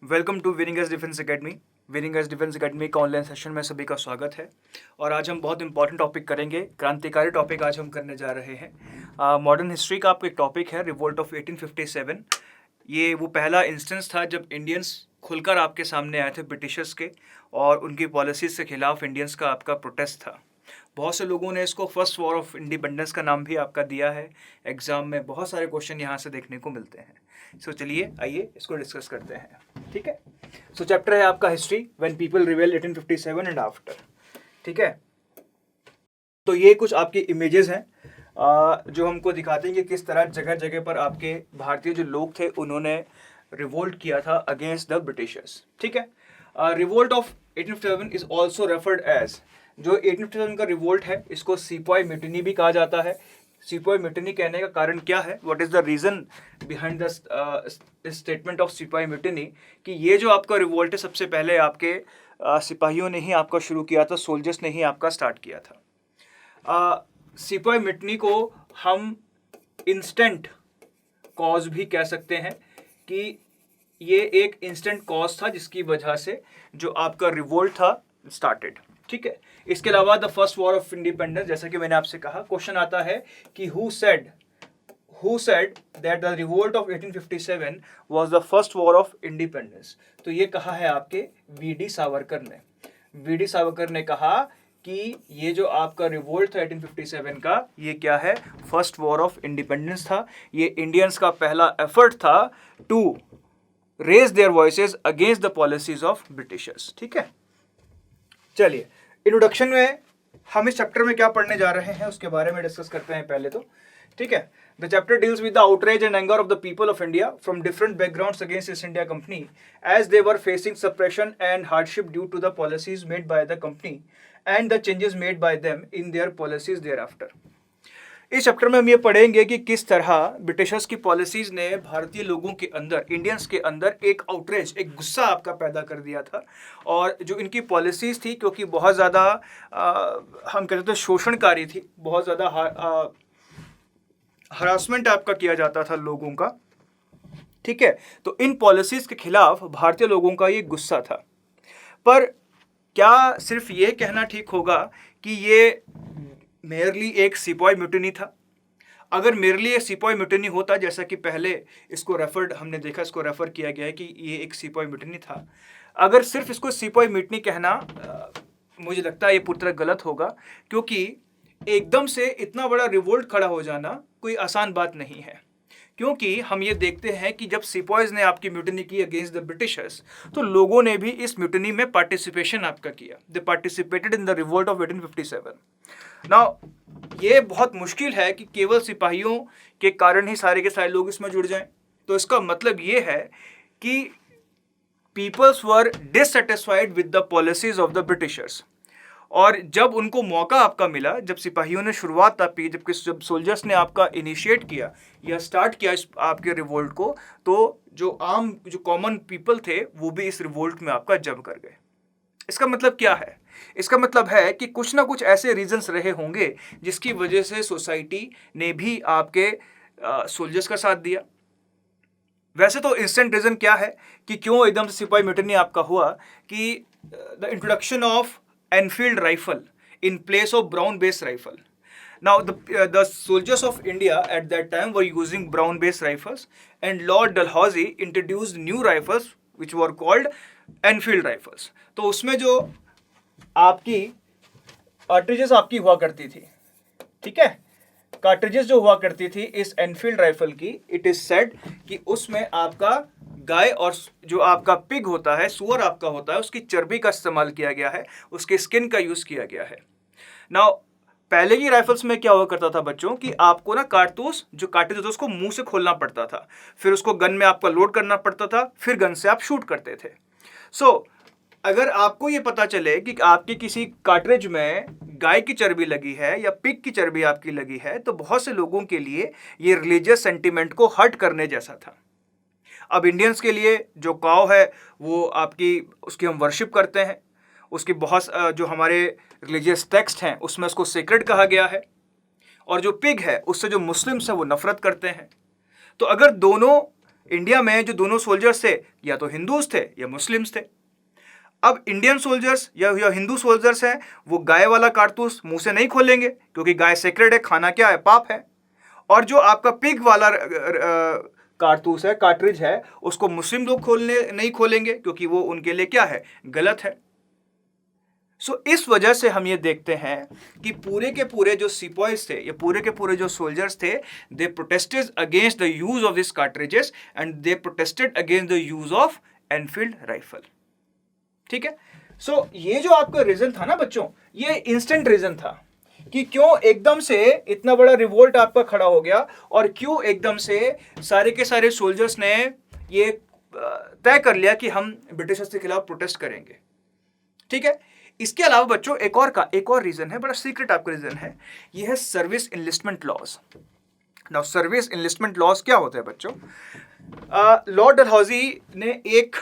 Welcome to Winningers defence academy. Winningers defence academy का online session में सभी का स्वागत है। और आज हम बहुत इंपॉर्टेंट टॉपिक करेंगे, क्रांतिकारी टॉपिक आज हम करने जा रहे हैं। मॉडर्न हिस्ट्री का आपको एक टॉपिक है रिवोल्ट ऑफ 1857। ये वो पहला इंस्टेंस था जब इंडियंस खुलकर आपके सामने आए थे ब्रिटिशर्स के, और उनकी पॉलिसीज के खिलाफ इंडियंस का आपका प्रोटेस्ट था। बहुत से लोगों ने इसको फर्स्ट वॉर ऑफ इंडिपेंडेंस का नाम भी आपका दिया है। एग्जाम में बहुत सारे क्वेश्चन यहाँ से देखने को मिलते हैं। सो चलिए आइए इसको डिस्कस करते हैं। ठीक है, सो चैप्टर है आपका history when people रिवेल 1857 and after. ठीक है, तो ये कुछ आपकी इमेजेस हैं जो हमको दिखाते हैं कि किस तरह जगह जगह पर आपके भारतीय जो लोग थे उन्होंने रिवोल्ट किया था अगेंस्ट द ब्रिटिशर्स। ठीक है, revolt of 1857 is also referred as, जो 1857 का रिवोल्ट है इसको सिपाही म्यूटिनी भी कहा जाता है। सिपाही म्यूटिनी कहने का कारण क्या है, what is the reason behind the statement of सिपाही म्यूटिनी, कि ये जो आपका रिवोल्ट है सबसे पहले आपके सिपाहियों ने ही आपका शुरू किया था, सोल्जर्स ने ही आपका स्टार्ट किया था। सिपाही म्यूटिनी को हम इंस्टेंट कॉज भी कह सकते हैं कि ये एक इंस्टेंट कॉज था जिसकी वजह से जो आपका रिवोल्ट था स्टार्टेड। ठीक है, इसके अलावा the first war of independence, जैसा कि मैंने आपसे कहा, क्वेश्चन आता है कि who said that the revolt of 1857 was the first war of independence. तो ये कहा है आपके वीडी सावरकर ने। वीडी सावरकर ने कहा कि ये जो आपका रिवोल्ट था 1857 का, ये क्या है, फर्स्ट वॉर ऑफ इंडिपेंडेंस था। ये इंडियंस का पहला एफर्ट था to raise their voices against the policies of Britishers. ठीक है, चलिए इंट्रोडक्शन में हम इस चैप्टर में क्या पढ़ने जा रहे हैं उसके बारे में डिस्कस करते हैं पहले तो। ठीक है, the chapter deals with the outrage and anger of the people of India from different backgrounds against East India Company as they were facing suppression and hardship due to the policies made by the company and the changes made by them in their policies thereafter. इस chapter में हम ये पढ़ेंगे कि किस तरह Britishers की policies ने भारतीय लोगों के अंदर, इंडियंस के अंदर एक आउटरेज, एक गुस्सा आपका पैदा कर दिया था। और जो इनकी पॉलिसीज थी, क्योंकि बहुत ज़्यादा हम कहते थे शोषणकारी थी, बहुत ज़्यादा हरासमेंट आपका किया जाता था लोगों का। ठीक है, तो इन पॉलिसीज के खिलाफ भारतीय लोगों का ये गुस्सा था। पर क्या सिर्फ ये कहना ठीक होगा कि ये मेरली एक सिपाही म्यूटिनी था? अगर मेरली एक सिपाही म्यूटिनी होता, जैसा कि पहले इसको हमने देखा, इसको रेफर किया गया है कि ये एक सिपाही म्यूटिनी था, अगर सिर्फ इसको सिपाही म्यूटिनी कहना मुझे लगता है ये पूरी तरह गलत होगा, क्योंकि एकदम से इतना बड़ा रिवोल्ट खड़ा हो जाना कोई आसान बात नहीं है। क्योंकि हम ये देखते हैं कि जब सिपाहीज ने आपकी म्यूटिनी की अगेंस्ट द ब्रिटिशर्स, तो लोगों ने भी इस म्यूटिनी में पार्टिसिपेशन आपका किया। They participated in the revolt of 1857। Now ये बहुत मुश्किल है कि केवल सिपाहियों के कारण ही सारे के सारे लोग इसमें जुड़ जाएं। तो इसका मतलब ये है कि peoples were dissatisfied with the policies of the Britishers. और जब उनको मौका आपका मिला, जब सिपाहियों ने शुरुआत आपकी, जब सोल्जर्स ने आपका इनिशिएट किया या स्टार्ट किया इस आपके रिवोल्ट को, तो जो कॉमन पीपल थे वो भी इस रिवोल्ट में आपका जम कर गए। इसका मतलब क्या है? इसका मतलब है कि कुछ ना कुछ ऐसे रीजंस रहे होंगे जिसकी वजह से सोसाइटी ने भी आपके सोल्जर्स का साथ दिया। वैसे तो इंस्टेंट रीजन क्या है कि क्यों एकदम से सिपाही म्यूटिनी आपका हुआ, कि the introduction of Enfield rifle in place of brown base rifle. Now the soldiers of India at that time were using brown base rifles, and Lord Dalhousie introduced new rifles which were called Enfield rifles. तो उसमें जो आपकी cartridges आपकी हुआ करती थी, ठीक है, कार्ट्रिजेस जो हुआ करती थी इस एनफील्ड राइफल की, इट इज सेड कि उसमें आपका गाय और जो आपका पिग होता है, सुअर आपका होता है, उसकी चर्बी का इस्तेमाल किया गया है, उसके स्किन का यूज किया गया है। नाउ पहले की राइफल्स में क्या हुआ करता था बच्चों, कि आपको ना कारतूस, जो कार्ट्रिज होता है उसको मुंह से खोलना पड़ता था, फिर उसको गन में आपका लोड करना पड़ता था, फिर गन से आप शूट करते थे। सो अगर आपको ये पता चले कि आपके किसी कार्ट्रिज में गाय की चर्बी लगी है या पिग की चर्बी आपकी लगी है, तो बहुत से लोगों के लिए ये रिलीजियस सेंटिमेंट को हर्ट करने जैसा था। अब इंडियंस के लिए जो काव है वो उसकी हम वर्शिप करते हैं, उसकी बहुत जो हमारे रिलीजियस टेक्स्ट हैं उसमें उसको सेक्रेड कहा गया है, और जो पिग है उससे जो मुस्लिम्स हैं वो नफरत करते हैं। तो अगर दोनों इंडिया में जो दोनों सोल्जर्स थे या तो हिंदूज थे या मुस्लिम्स थे। अब इंडियन सोल्जर्स या हिंदू सोल्जर्स हैं, वो गाय वाला कारतूस मुंह से नहीं खोलेंगे क्योंकि गाय सेक्रेड है, खाना क्या है, पाप है। और जो आपका पिग वाला कारतूस है, कार्ट्रिज है, उसको मुस्लिम लोग नहीं खोलेंगे क्योंकि वो उनके लिए क्या है, गलत है। इस वजह से हम ये देखते हैं कि पूरे के पूरे जो सिपॉइज थे या पूरे के पूरे जो सोल्जर्स थे, they protested against the use of this cartridges and they protested against the use of Enfield rifle. ठीक है। ये जो आपका रीजन था ना बच्चों, ये इंस्टेंट रीजन था कि क्यों एकदम से इतना बड़ा रिवोल्ट आपका खड़ा हो गया और क्यों एकदम से सारे के सारे सोल्जर्स ने ये तय कर लिया कि हम ब्रिटिशर्स के खिलाफ प्रोटेस्ट करेंगे। ठीक है। इसके अलावा बच्चों एक और रीजन है, बड़ा सीक्रेट आपका रीजन है, ये है service enlistment laws. Now service enlistment laws क्या होता है बच्चों? लॉर्ड डलहौजी ने एक,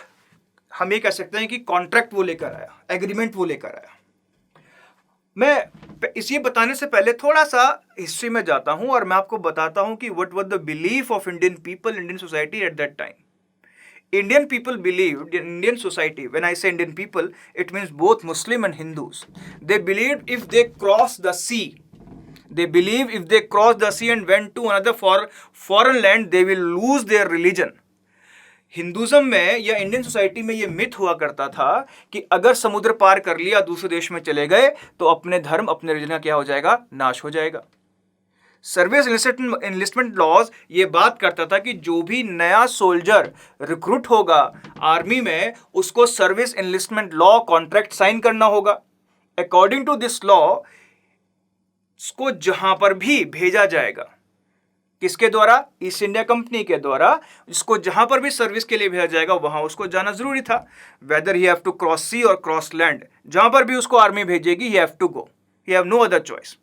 हम ये कह सकते हैं कि कॉन्ट्रैक्ट वो लेकर आया, एग्रीमेंट वो लेकर आया। मैं इसे बताने से पहले थोड़ा सा हिस्ट्री में जाता हूं और मैं आपको बताता हूं कि what was the belief of Indian people, Indian society at that time. Indian people believed, in Indian society, when I say Indian people, it means both Muslim and Hindus. They believed if they cross the sea, and went to another foreign land, they will lose their religion. Hinduism में या Indian society में ये myth हुआ करता था कि अगर समुद्र पार कर लिया, दूसरे देश में चले गए, तो अपने धर्म, अपने रिलीजन का क्या हो जाएगा, नाश हो जाएगा। सर्विस इनलिस्टमेंट लॉज ये बात करता था कि जो भी नया सोल्जर रिक्रूट होगा आर्मी में, उसको service enlistment law contract sign करना होगा। अकॉर्डिंग टू दिस लॉ, उसको जहां पर भी भेजा जाएगा, किसके द्वारा, ईस्ट इंडिया कंपनी के द्वारा, इसको जहां पर भी सर्विस के लिए भेजा जाएगा वहां उसको जाना जरूरी था। Whether he have to cross sea और क्रॉस लैंड, जहां पर भी उसको आर्मी भेजेगी, he have to go, he have no other choice.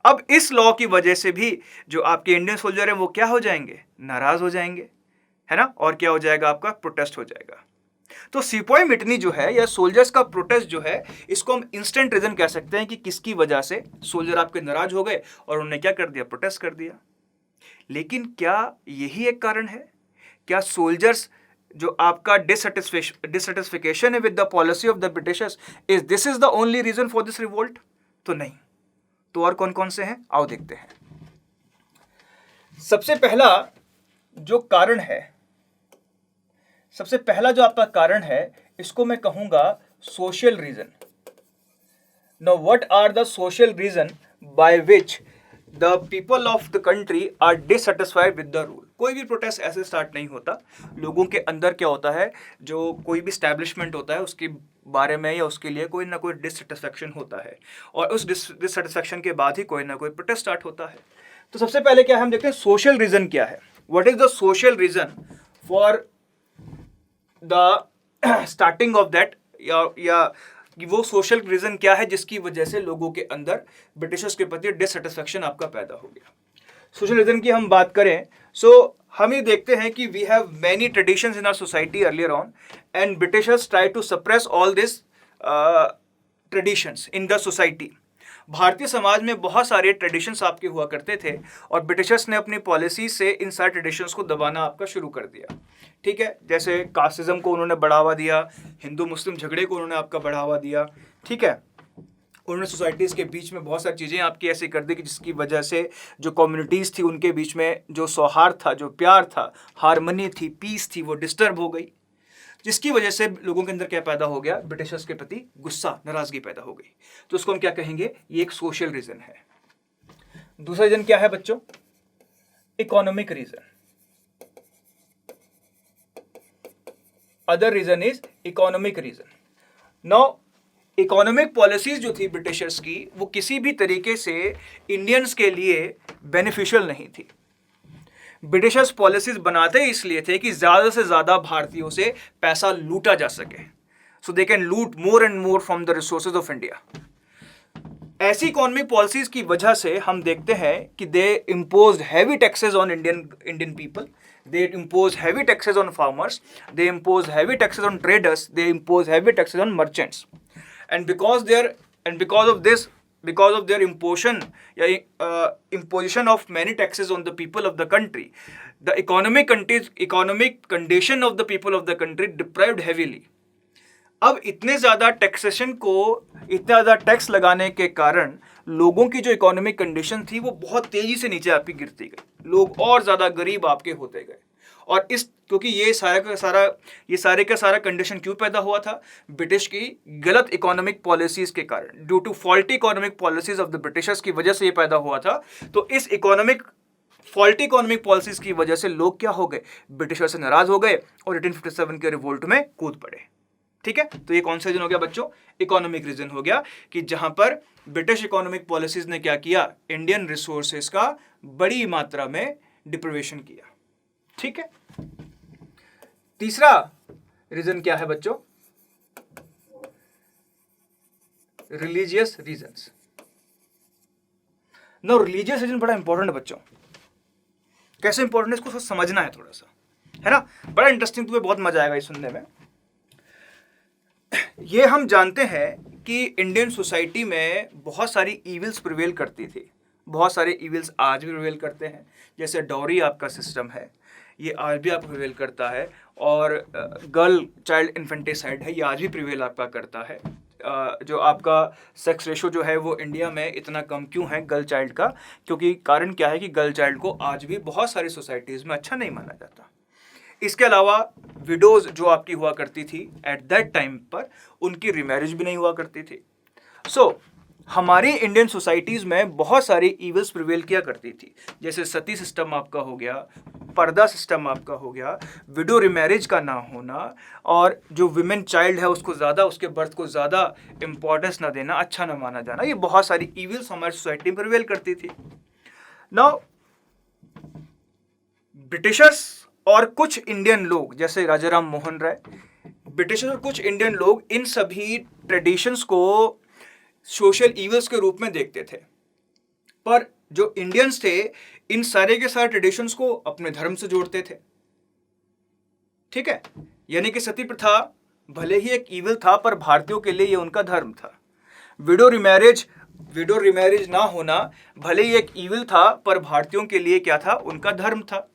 अब इस लॉ की वजह से भी जो आपके इंडियन सोल्जर हैं वो क्या हो जाएंगे, नाराज हो जाएंगे, है ना, और क्या हो जाएगा, आपका प्रोटेस्ट हो जाएगा। तो सिपाही मिटनी जो है या सोल्जर्स का प्रोटेस्ट जो है, इसको हम इंस्टेंट रीजन कह सकते हैं कि किसकी वजह से सोल्जर आपके नाराज हो गए और उन्होंने क्या कर दिया, प्रोटेस्ट कर दिया। लेकिन क्या यही एक कारण है? क्या सोल्जर्स जो आपका डिससेटिस्फिकेशन है with the policy of the Britishers, this is the only reason for this revolt? तो नहीं। तो और कौन कौन से हैं, आओ देखते हैं। सबसे पहला जो आपका कारण है, इसको मैं कहूंगा social reason. Now what are the social reason by which the people of the country are dissatisfied with the rule? कोई भी प्रोटेस्ट ऐसे स्टार्ट नहीं होता। लोगों के अंदर क्या होता है, जो कोई भी स्टैब्लिशमेंट होता है उसके बारे में या उसके लिए कोई ना कोई डिससेटिस्फैक्शन होता है, और उस डिससेटिस्फैक्शन के बाद ही कोई ना कोई प्रोटेस्ट स्टार्ट होता है। तो सबसे पहले क्या हम देखते हैं, सोशल रीजन क्या है। What is the social reason for the starting of that, या कि वो सोशल रीजन क्या है जिसकी वजह से लोगों के अंदर ब्रिटिशर्स के प्रति डिससेटिस्फैक्शन आपका पैदा हो गया। सोशल रीजन की हम बात करें, हम ये देखते हैं कि we have many traditions in our society earlier on, and Britishers try to suppress all this traditions in the society. भारतीय समाज में बहुत सारे ट्रेडिशंस आपके हुआ करते थे और ब्रिटिशर्स ने अपनी पॉलिसी से इन सारे ट्रेडिशंस को दबाना आपका शुरू कर दिया। ठीक है, जैसे कास्टिज्म को उन्होंने बढ़ावा दिया, हिंदू मुस्लिम झगड़े को उन्होंने आपका बढ़ावा दिया। ठीक है, उन्होंने सोसाइटीज़ के बीच में बहुत सारी चीज़ें आपकी ऐसी कर दी कि जिसकी वजह से जो कम्युनिटीज़ थी उनके बीच में जो सौहार्द था, जो प्यार था, हारमनी थी, पीस थी, वो डिस्टर्ब हो गई, जिसकी वजह से लोगों के अंदर क्या पैदा हो गया, ब्रिटिशर्स के प्रति गुस्सा, नाराजगी पैदा हो गई। तो उसको हम क्या कहेंगे, ये एक सोशल रीज़न है। दूसरा रीज़न क्या है बच्चों, economic reason. Other reason is economic reason. Now economic policies जो थी ब्रिटिशर्स की, वो किसी भी तरीके से इंडियंस के लिए बेनिफिशियल नहीं थी। ब्रिटिशर्स पॉलिसीज बनाते इसलिए थे कि ज़्यादा से ज़्यादा भारतीयों से पैसा लूटा जा सके, सो दे कैन लूट more and more from the resources of India. ऐसी इकोनॉमिक पॉलिसीज की वजह से हम देखते हैं कि दे impose heavy taxes on Indian people, they impose heavy taxes on farmers, they impose heavy taxes on traders, they impose heavy taxes on merchants, and because of this because of their imposition of many taxes on the people of the country, the economic condition of the people of the country deprived heavily. अब इतने ज़्यादा tax लगाने के कारण लोगों की जो economic condition थी वो बहुत तेज़ी से नीचे आपकी गिरती गई, लोग और ज़्यादा गरीब आपके होते गए। और क्योंकि ये सारे का सारा कंडीशन क्यों पैदा हुआ था? ब्रिटिश की गलत इकोनॉमिक पॉलिसीज के कारण, due to faulty economic policies of the Britishers की वजह से ये पैदा हुआ था। तो इस फॉल्टी इकोनॉमिक पॉलिसीज की वजह से लोग क्या हो गए? ब्रिटिशर्स से नाराज हो गए और 1857 के रिवोल्ट में कूद पड़े। ठीक है, तो ये कौन सा रीजन हो गया बच्चों? इकोनॉमिक रीजन हो गया, कि जहां पर ब्रिटिश इकोनॉमिक पॉलिसीज ने क्या किया? इंडियन रिसोर्सेज का बड़ी मात्रा में डिप्रिवेशन किया। ठीक है, तीसरा रीजन क्या है बच्चों? Religious reasons. No, religious reason बड़ा इंपॉर्टेंट है बच्चों। कैसे इंपॉर्टेंट है इसको समझना है थोड़ा सा, है ना? बड़ा इंटरेस्टिंग, तुम्हें बहुत मजा आएगा ये सुनने में। ये हम जानते हैं कि इंडियन सोसाइटी में बहुत सारी इविल्स प्रिवेल करती थी, बहुत सारे इविल्स आज भी प्रिवेल करते हैं। जैसे डॉरी आपका सिस्टम है, ये आज भी आपको प्रिवेल करता है, और गर्ल चाइल्ड इन्फेंटिसाइड है, ये आज भी प्रिवेल आपका करता है। जो आपका सेक्स रेशो जो है वो इंडिया में इतना कम क्यों है गर्ल चाइल्ड का? क्योंकि कारण क्या है कि गर्ल चाइल्ड को आज भी बहुत सारी सोसाइटीज़ में अच्छा नहीं माना जाता। इसके अलावा विडोज जो आपकी हुआ करती थी एट दैट टाइम पर, उनकी रिमैरिज भी नहीं हुआ करती थी। सो हमारी इंडियन सोसाइटीज़ में बहुत सारी इविल्स प्रिवेल किया करती थी, जैसे सती सिस्टम आपका हो गया, पर्दा सिस्टम आपका हो गया, विडो रिमैरिज का ना होना, और जो विमेन चाइल्ड है उसको ज़्यादा, उसके बर्थ को ज़्यादा इम्पोर्टेंस ना देना, अच्छा ना माना जाना, ये बहुत सारी इविल्स हमारी सोसाइटी में प्रिवेल करती थी। नाउ ब्रिटिशर्स और कुछ इंडियन लोग जैसे राजा राम मोहन राय, ब्रिटिशर्स और कुछ इंडियन लोग इन सभी ट्रेडिशंस को सोशल इविल्स के रूप में देखते थे, पर जो इंडियंस थे इन सारे के सारे ट्रेडिशंस को अपने धर्म से जोड़ते थे। ठीक है, यानी कि सती प्रथा भले ही एक इविल था, पर भारतीयों के लिए ये उनका धर्म था। विडो रिमैरिज ना होना भले ही एक इविल था, पर भारतीयों के लिए क्या था? उनका धर्म था।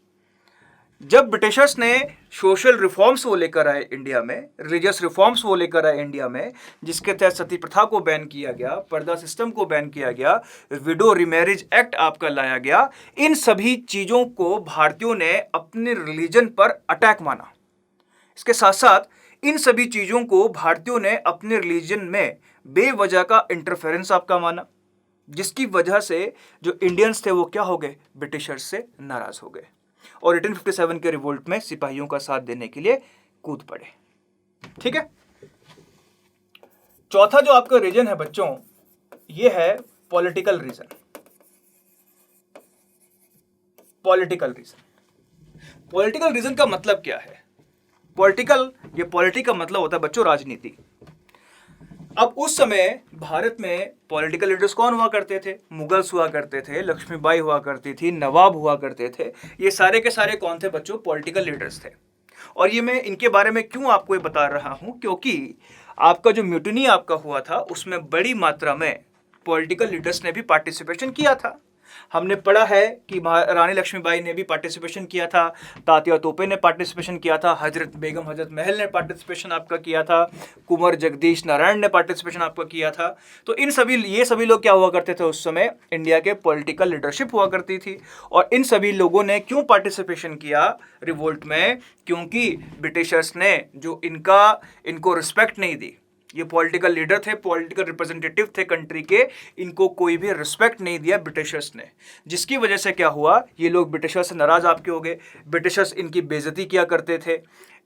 जब ब्रिटिशर्स ने सोशल रिफॉर्म्स वो लेकर आए इंडिया में, रिलीजियस रिफॉर्म्स वो लेकर आए इंडिया में, जिसके तहत सती प्रथा को बैन किया गया, पर्दा सिस्टम को बैन किया गया, विडो रिमैरिज एक्ट आपका लाया गया, इन सभी चीज़ों को भारतीयों ने अपने रिलीजन पर अटैक माना। इसके साथ साथ इन सभी चीज़ों को भारतीयों ने अपने रिलीजन में बेवजह का इंटरफेरेंस आपका माना, जिसकी वजह से जो इंडियंस थे वो क्या हो गए? ब्रिटिशर्स से नाराज हो गए और 1857 के रिवोल्ट में सिपाहियों का साथ देने के लिए कूद पड़े। ठीक है, चौथा जो आपका रीजन है बच्चों, ये है पॉलिटिकल रीजन। पॉलिटिकल रीजन का मतलब क्या है? पॉलिटिक का मतलब होता है बच्चों राजनीति। अब उस समय भारत में पॉलिटिकल लीडर्स कौन हुआ करते थे? मुगल्स हुआ करते थे, लक्ष्मीबाई हुआ करती थी, नवाब हुआ करते थे। ये सारे के सारे कौन थे बच्चों? पॉलिटिकल लीडर्स थे। और ये मैं इनके बारे में क्यों आपको ये बता रहा हूँ? क्योंकि आपका जो म्यूटिनी आपका हुआ था उसमें बड़ी मात्रा में पॉलिटिकल लीडर्स ने भी पार्टिसिपेशन किया था। हमने पढ़ा है कि रानी लक्ष्मीबाई ने भी पार्टिसिपेशन किया था, तात्या तोपे ने पार्टिसिपेशन किया था, हजरत महल ने पार्टिसिपेशन आपका किया था, कुंवर जगदीश नारायण ने पार्टिसिपेशन आपका किया था। तो ये सभी लोग क्या हुआ करते थे उस समय? इंडिया के पॉलिटिकल लीडरशिप हुआ करती थी। और इन सभी लोगों ने क्यों पार्टिसिपेशन किया रिवोल्ट में? क्योंकि ब्रिटिशर्स ने जो इनको रिस्पेक्ट नहीं दी। ये पॉलिटिकल लीडर थे, पॉलिटिकल रिप्रेजेंटेटिव थे कंट्री के, इनको कोई भी रिस्पेक्ट नहीं दिया ब्रिटिशर्स ने, जिसकी वजह से क्या हुआ? ये लोग ब्रिटिशर्स से नाराज आपके हो गए, ब्रिटिशर्स इनकी बेइज्जती किया करते थे,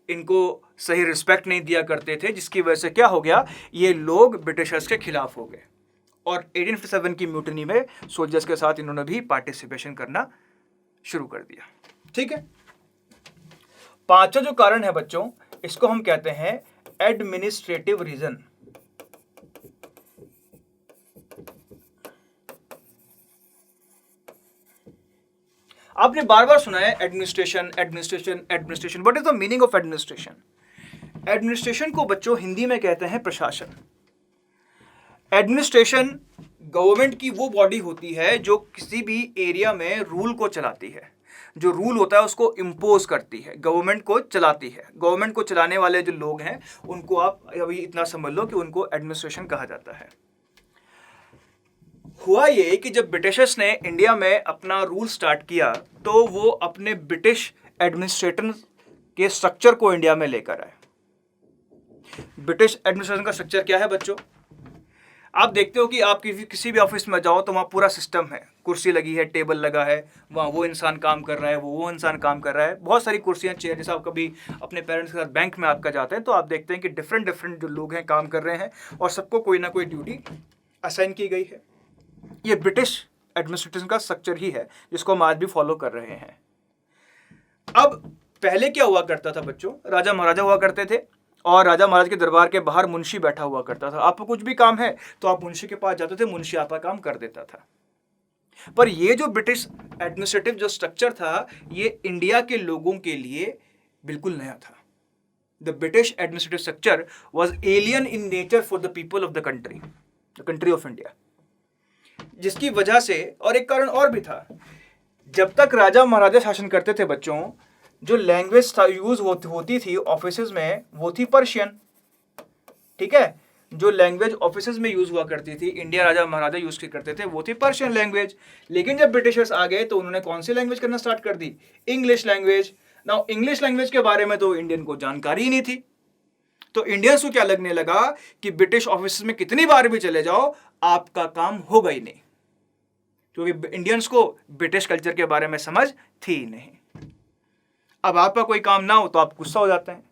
इनको सही रिस्पेक्ट नहीं दिया करते थे, जिसकी वजह से क्या हो गया? ये लोग ब्रिटिशर्स के खिलाफ हो गए और 1857 की म्यूटिनी में सोल्जर्स के साथ इन्होंने भी पार्टिसिपेशन करना शुरू कर दिया। ठीक है, पांचवा जो कारण है बच्चों, इसको हम कहते हैं एडमिनिस्ट्रेटिव रीजन। आपने बार बार सुना है administration. What is the meaning of administration? Administration को बच्चों हिंदी में कहते हैं प्रशासन। एडमिनिस्ट्रेशन गवर्नमेंट की वो बॉडी होती है जो किसी भी एरिया में रूल को चलाती है, जो रूल होता है उसको इम्पोज करती है, गवर्नमेंट को चलाती है। गवर्नमेंट को चलाने वाले जो लोग हैं उनको आप अभी इतना समझ लो कि उनको एडमिनिस्ट्रेशन कहा जाता है। हुआ ये कि जब ब्रिटिशर्स ने इंडिया में अपना रूल स्टार्ट किया तो वो अपने ब्रिटिश एडमिनिस्ट्रेटर के स्ट्रक्चर को इंडिया में लेकर आए। ब्रिटिश एडमिनिस्ट्रेशन का स्ट्रक्चर क्या है बच्चों? आप देखते हो कि आप किसी भी ऑफिस में जाओ तो वहाँ पूरा सिस्टम है, कुर्सी लगी है, टेबल लगा है, वहाँ वो इंसान काम कर रहा है, वो इंसान काम कर रहा है, बहुत सारी कुर्सियाँ, चेयर। जैसे आप कभी अपने पेरेंट्स के साथ बैंक में आपका जाते हैं तो आप देखते हैं कि डिफरेंट जो लोग हैं काम कर रहे हैं और सबको कोई ना कोई ड्यूटी असाइन की गई है। ये ब्रिटिश एडमिनिस्ट्रेशन का स्ट्रक्चर ही है जिसको हम आज भी फॉलो कर रहे हैं। अब पहले क्या हुआ करता था बच्चों? राजा महाराजा हुआ करते थे और राजा महाराज के दरबार के बाहर मुंशी बैठा हुआ करता था। आपको कुछ भी काम है तो आप मुंशी के पास जाते थे, मुंशी आपका काम कर देता था। पर ये जो ब्रिटिश एडमिनिस्ट्रेटिव जो स्ट्रक्चर था ये इंडिया के लोगों के लिए बिल्कुल नया था। The British administrative structure was alien in nature for the people of the country of India. जिसकी वजह से, और एक कारण और भी था, जब तक राजा महाराजा शासन करते थे बच्चों, जो लैंग्वेज यूज होती थी ऑफिसेज में वो थी पर्शियन। ठीक है, जो लैंग्वेज ऑफिसेज में यूज हुआ करती थी, इंडिया राजा महाराजा यूज करते थे, वो थी पर्शियन लैंग्वेज। लेकिन जब ब्रिटिशर्स आ गए तो उन्होंने कौन सी लैंग्वेज करना स्टार्ट कर दी? English language. Now English language के बारे में तो इंडियन को जानकारी ही नहीं थी। तो इंडियंस को क्या लगने लगा कि ब्रिटिश ऑफिस में कितनी बार भी चले जाओ आपका काम होगा ही नहीं, क्योंकि इंडियंस को ब्रिटिश कल्चर के बारे में समझ थी ही नहीं। अब आपका कोई काम ना हो तो आप गुस्सा हो जाते हैं,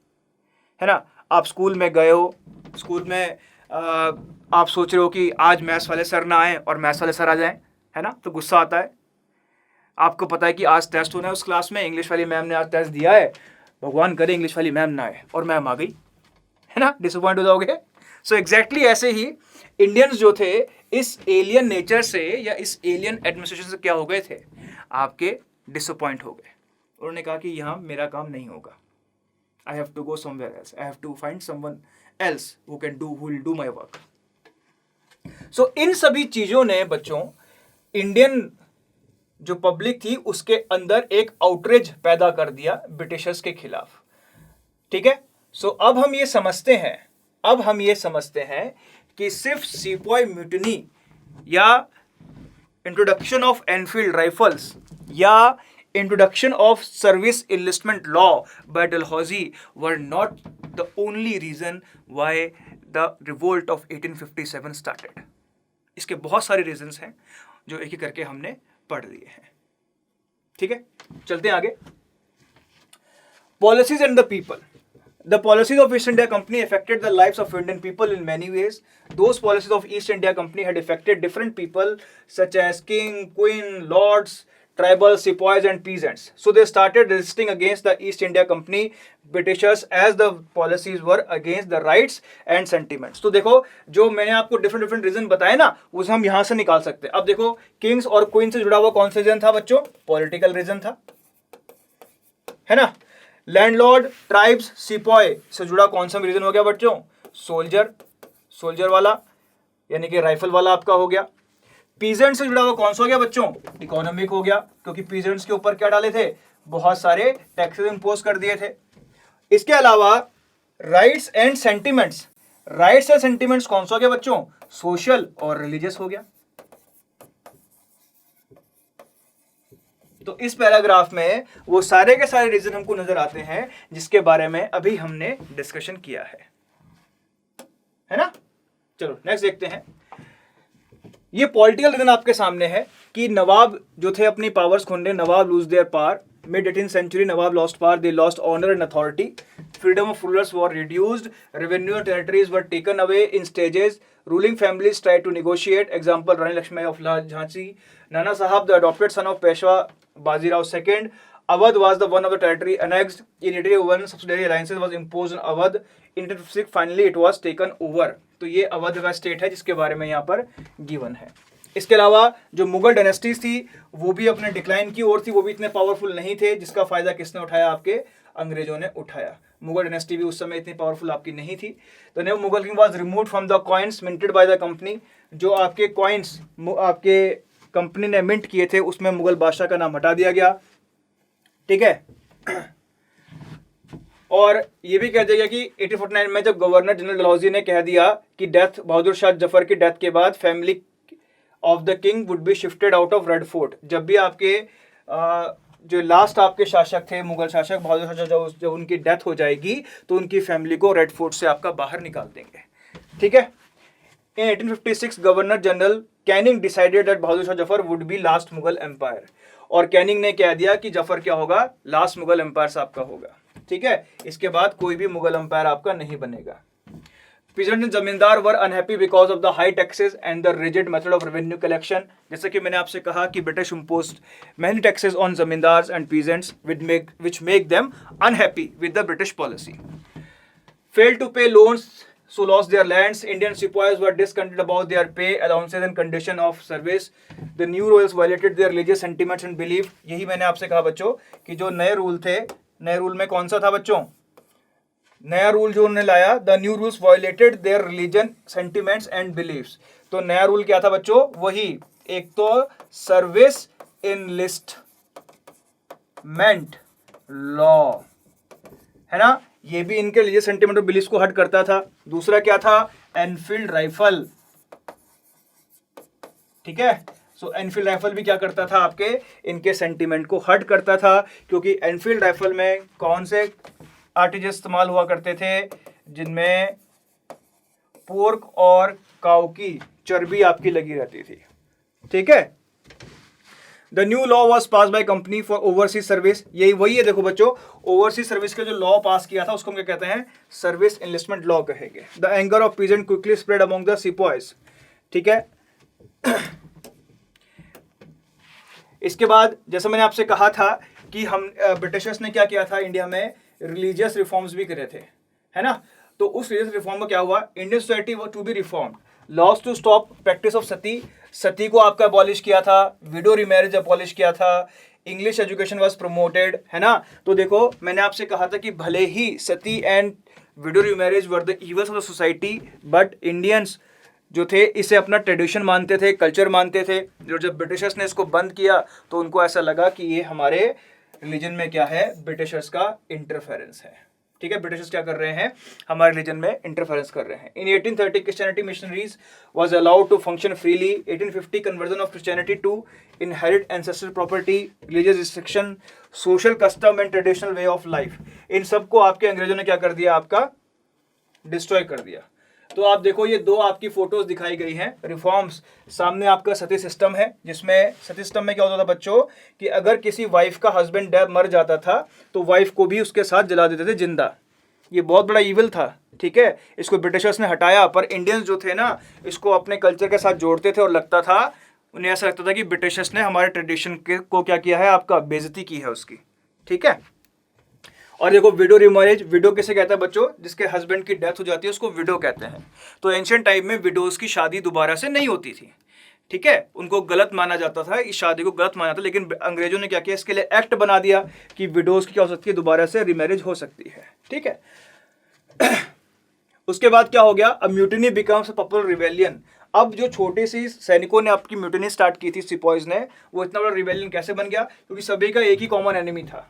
है ना? आप स्कूल में गए हो, स्कूल में आप सोच रहे हो कि आज मैथ्स वाले सर ना आए और मैथ्स वाले सर आ जाएं, है ना? तो गुस्सा आता है। आपको पता है कि आज टेस्ट होना है उस क्लास में, इंग्लिश वाली मैम ने आज टेस्ट दिया है, भगवान करे इंग्लिश वाली मैम ना आए और मैम आ गई, है ना? डिसअपॉइंट हो जाओगे। सो एग्जैक्टली ऐसे ही इंडियंस जो थे इस एलियन नेचर से या इस एलियन एडमिनिस्ट्रेशन से क्या हो गए थे? आपके डिसअपॉइंट हो गए। उन्होंने कहा कि यहाँ मेरा काम नहीं होगा, I have to go somewhere else, I have to find someone else who will do my work. So इन सभी चीजों ने बच्चों इंडियन जो पब्लिक थी उसके अंदर एक आउटरेज पैदा कर दिया ब्रिटिशर्स के खिलाफ। ठीक है, सो अब हम ये समझते हैं कि सिर्फ सिपॉय म्यूटिनी या इंट्रोडक्शन ऑफ एनफील्ड राइफल्स या introduction of service enlistment law by Dalhousie were not the only reason why the revolt of 1857 started. इसके बहुत सारे रीजंस हैं जो एक एक करके हमने पढ़ लिए हैं। ठीक है, चलते हैं आगे। Policies and the people. The policies of East India Company affected the lives of Indian people in many ways. Those policies of East India Company had affected different people such as king, queen, lords, tribal, sepoys and peasants. So they started resisting against the East India Company Britishers as the policies were against the rights and sentiments. तो देखो जो मैंने आपको different reason बताए ना उसे हम यहां से निकाल सकते हैं। अब देखो किंग्स और क्वीन से जुड़ा हुआ कौन सा रीजन था बच्चों? पॉलिटिकल रीजन था, है ना? लैंडलॉर्ड, ट्राइब्स, सिपॉय से जुड़ा कौन सा रीजन हो गया बच्चों? सोल्जर वाला यानी कि राइफल वाला आपका हो गया। पीजेंट से जुड़ा हुआ कौन सा हो गया बच्चों? इकोनॉमिक हो गया, क्योंकि पीजेंट्स के ऊपर क्या डाले थे? बहुत सारे टैक्सेस इंपोज कर दिए थे। इसके अलावा rights and sentiments, rights and sentiments कौन सा हो गया बच्चों? सोशल और रिलीजियस हो गया। तो इस पैराग्राफ में वो सारे के सारे रीजन हमको नजर आते हैं जिसके बारे में अभी हमने डिस्कशन किया है ना? चलो नेक्स्ट देखते हैं। ये पॉलिटिकल रीजन आपके सामने है कि नवाब जो थे अपनी पावर्स खोने, nawab lose their power. Mid 18th century, Nawab lost power. They lost honor and authority. Freedom of rulers were reduced. Revenue and territories were taken away in stages. Ruling families tried to negotiate. Example: Rani Lakshmi of Jhansi, Nana Sahab, the adopted son of Peshwa Bajirao II. Awadh was the one of the territory annexed. In 1881, subsidiary alliances was imposed on Awadh. In 1856, finally it was taken over. तो ये अवध का state है जिसके बारे में यहाँ पर given है। इसके अलावा जो मुगल डायनेस्टीज थी वो भी अपने डिक्लाइन की ओर थी, वो भी इतने पावरफुल नहीं थे, जिसका फायदा किसने उठाया? आपके अंग्रेजों ने उठाया। मुगल डायनेस्टी भी उस समय इतनी पावरफुल आपकी नहीं थी। The new Mughal king was removed from the coins minted bye the company, जो आपके कॉइन्स आपके कंपनी ने मिंट किए थे उसमें मुगल बादशाह का नाम हटा दिया गया, ठीक है। और ये भी कह दिया गया कि 1849 में जब गवर्नर जनरल डलहौजी ने कह दिया कि डेथ बहादुर शाह जफर की डेथ के बाद family of the king would be shifted out of red fort, जब भी आपके जो लास्ट आपके शासक थे मुगल शासक बहादुर शाह जब उनकी डेथ हो जाएगी तो उनकी फैमिली को रेड फोर्ट से आपका बाहर निकाल देंगे, ठीक है। In 1856 governor general Canning decided that Bahadur Shah Zafar would be last Mughal empire, और कैनिंग ने कह दिया कि जफर क्या होगा, लास्ट मुगल एम्पायर आपका होगा, ठीक है। इसके बाद कोई भी मुगल एम्पायर आपका नहीं बनेगा। Peasant and zamindar were unhappy because of the high taxes and the rigid method of revenue collection. जैसे कि मैंने आपसे कहा कि British imposed many taxes on zamindars and peasants which make them unhappy with the British policy. Failed to pay loans, so lost their lands. Indian sepoys were discontented about their pay, allowances and condition of service. The new royals violated their religious sentiments and belief. यही मैंने आपसे कहा बच्चों कि जो नए rule थे, नए रूल में कौन सा था बच्चों, नया रूल जो उन्होंने लाया, the new rules violated their religion sentiments and believes. तो नया रूल क्या था बच्चों, वही एक तो सर्विस इनलिस्टमेंट लॉ है ना, ये भी इनके रिलीजियस सेंटिमेंट और बिलीव्स को हट करता था। दूसरा क्या था, एनफील्ड राइफल, ठीक है। सो एनफील्ड राइफल भी क्या करता था, आपके इनके सेंटिमेंट को हट करता था, क्योंकि एनफील्ड राइफल में कौन से आर्टिजन इस्तेमाल हुआ करते थे, जिनमें पोर्क और काऊ की चर्बी आपकी लगी रहती थी, ठीक है। The new law was pass by company for overseas service, यही वही है देखो बच्चों, ओवरसीज सर्विस का जो लॉ पास किया था उसको हम क्या कहते हैं, सर्विस इनलिस्टमेंट लॉ कहेंगे। The anger of peasant quickly spread among the sepoys, ठीक है। इसके बाद जैसे मैंने आपसे कहा था कि हम ब्रिटिशर्स ने क्या किया था, इंडिया में रिलीजियस रिफॉर्म्स भी करे थे, है ना। तो उस रिलीजियस रिफॉर्म में क्या हुआ, इंडियन सोसाइटी वो to be reformed, laws to stop practice of sati, sati को आपका अबॉलिश किया था, विडो रीमैरिज अबॉलिश किया था, इंग्लिश एजुकेशन वाज प्रमोटेड, है ना। तो देखो मैंने आपसे कहा था कि भले ही sati and widow remarriage were the evils of the society, but Indians जो थे इसे अपना ट्रेडिशन मानते थे, कल्चर मानते थे। जो जब ब्रिटिशर्स ने इसको बंद किया तो उनको ऐसा लगा कि ये हमारे रिलीजन में क्या है, ब्रिटिशर्स का इंटरफेरेंस है, ठीक है। ब्रिटिशर्स क्या कर रहे हैं, हमारे रिलीजन में इंटरफेरेंस कर रहे हैं। In 1830 Christianity missionaries was allowed to function freely. 1850 conversion of Christianity to inherit ancestral property, religious restriction, social custom and traditional way of life, इन सबको आपके अंग्रेजों ने क्या कर दिया, आपका डिस्ट्रॉय कर दिया। तो आप देखो ये दो आपकी फोटोज दिखाई गई हैं रिफॉर्म्स। सामने आपका सती सिस्टम है, जिसमें सती सिस्टम में क्या होता था बच्चों कि अगर किसी वाइफ का हस्बैंड मर जाता था तो वाइफ को भी उसके साथ जला देते थे जिंदा। ये बहुत बड़ा इविल था, ठीक है। इसको ब्रिटिशर्स ने हटाया, पर इंडियंस जो थे ना इसको अपने कल्चर के साथ जोड़ते थे और लगता था, उन्हें ऐसा लगता था कि ब्रिटिशर्स ने हमारे ट्रेडिशन को क्या किया है, आपका बेइज्जती की है उसकी, ठीक है। और देखो विडो रिमैरिज, विडो किसे कहता है बच्चों, जिसके हस्बैंड की डेथ हो जाती है उसको विडो कहते हैं। तो एंशिएंट टाइम में विडोज की शादी दोबारा से नहीं होती थी, ठीक है। उनको गलत माना जाता था, इस शादी को गलत माना था, लेकिन अंग्रेजों ने क्या किया, इसके लिए एक्ट बना दिया कि विडोज की क्या हो सकती है, दोबारा से रिमैरिज हो सकती है, ठीक है। उसके बाद क्या हो गया, a mutiny becomes a popular rebellion. अब जो छोटी सी सैनिकों ने आपकी म्यूटिनी स्टार्ट की थी सिपॉयज ने, वो इतना बड़ा रिवेलियन कैसे बन गया, क्योंकि सभी का एक ही कॉमन एनिमी था,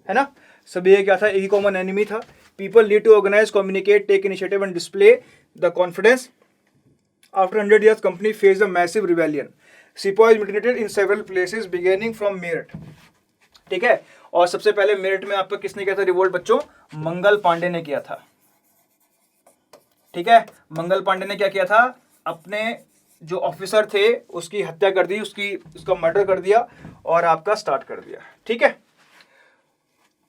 है ना। सभी क्या था, एक ही कॉमन एनिमी था। People need to organise, communicate, take initiative and display the confidence. After 100 years company face a massive rebellion. Sepoys mutinied in several places beginning from Meerut, ठीक है। और सबसे पहले मेरठ में आपका किसने किया था रिवोल्ट बच्चों, मंगल पांडे ने किया था, ठीक है। मंगल पांडे ने क्या किया था, अपने जो ऑफिसर थे उसकी हत्या कर दी, उसका मर्डर कर दिया और आपका स्टार्ट कर दिया, ठीक है।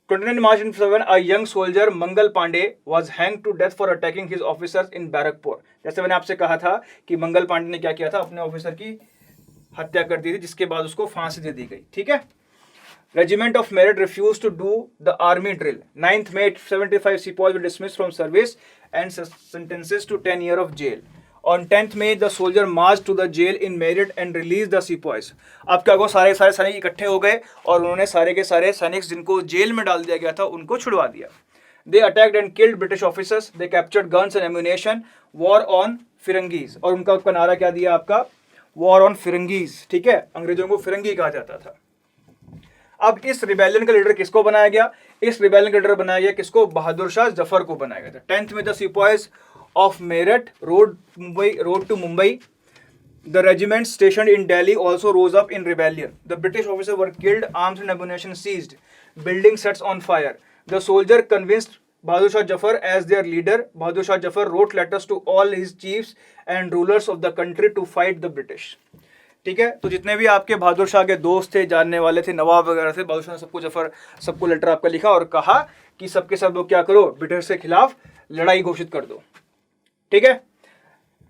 29 March 1907, a young soldier Mangal Pandey was hanged to death for attacking his officers in Barrackpore. जैसे मैंने आपसे कहा था कि मंगल पांडे ने क्या किया था, अपने ऑफिसर की हत्या कर दी थी, जिसके बाद उसको फांसी दे दी गई, ठीक है। Regiment of Merit refused to do the army drill. 9th May 75 sepoys were dismissed from service and sentences to 10 years of jail. On 10th May the soldier marched to the jail in Merit and released the sepoys. अब क्या हुआ, सारे सैनिक इकट्ठे हो गए और उन्होंने सारे के सारे सैनिक जिनको जेल में डाल दिया गया था उनको छुड़वा दिया। They attacked and killed British officers, they captured guns and ammunition, war on firangis, और उनका नारा क्या दिया आपका, वॉर ऑन फिरंगीज, ठीक है, अंग्रेजों को फिरंगी कहा जाता था। अब इस रिबेलियन का लीडर किसको बनाया गया, इस रिबेलियन का लीडर बनाया गया किसको, बहादुर शाह जफर को बनाया गया था। 10th में the sipahis of Meerut rode to Mumbai, the regiments stationed in Delhi also rose up in rebellion. The British officers were killed, arms and ammunition seized, buildings set on fire. The soldier convinced Bahadur Shah Jafar as their leader. Bahadur Shah Jafar wrote letters to all his chiefs and rulers of the country to fight the British. ठीक है, तो जितने भी आपके बहादुर शाह के दोस्त थे, जानने वाले थे, नवाब वगैरह थे, बहादुर शाह ने सबको लेटर आपका लिखा और कहा कि सबके सब लोग क्या करो, ब्रिटिश के खिलाफ लड़ाई घोषित कर दो। ठीक है,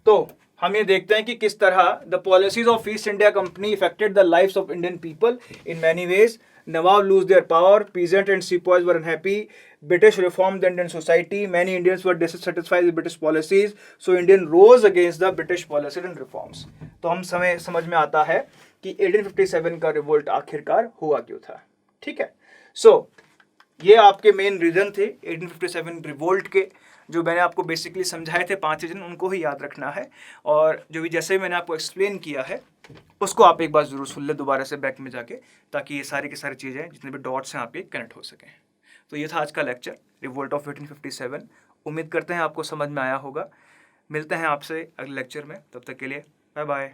तो हम ये देखते हैं कि किस तरह the policies of East India Company affected the lives of Indian people in many ways. Nawab lose their power, peasant and sepoys were unhappy, British reform the Indian society, many Indians were dissatisfied with British policies, so Indian rose against the British policies and reforms. तो हम समझ में आता है कि 1857 का revolt आखिरकार हुआ क्यों था। ठीक है, सो ये आपके मेन रीजन थे 1857 रिवोल्ट के, जो मैंने आपको बेसिकली समझाए थे 5 रीजन, उनको ही याद रखना है। और जो भी जैसे मैंने आपको एक्सप्लेन किया है उसको आप एक बार ज़रूर सुन ले दोबारा से बैक में जाके, ताकि ये सारी की सारी चीज़ें जितने भी डॉट्स हैं आपके कनेक्ट हो सकें। तो ये था आज का लेक्चर, रिवोल्ट ऑफ 1857। उम्मीद करते हैं आपको समझ में आया होगा। मिलते हैं आपसे अगले लेक्चर में, तब तक के लिए बाय बाय।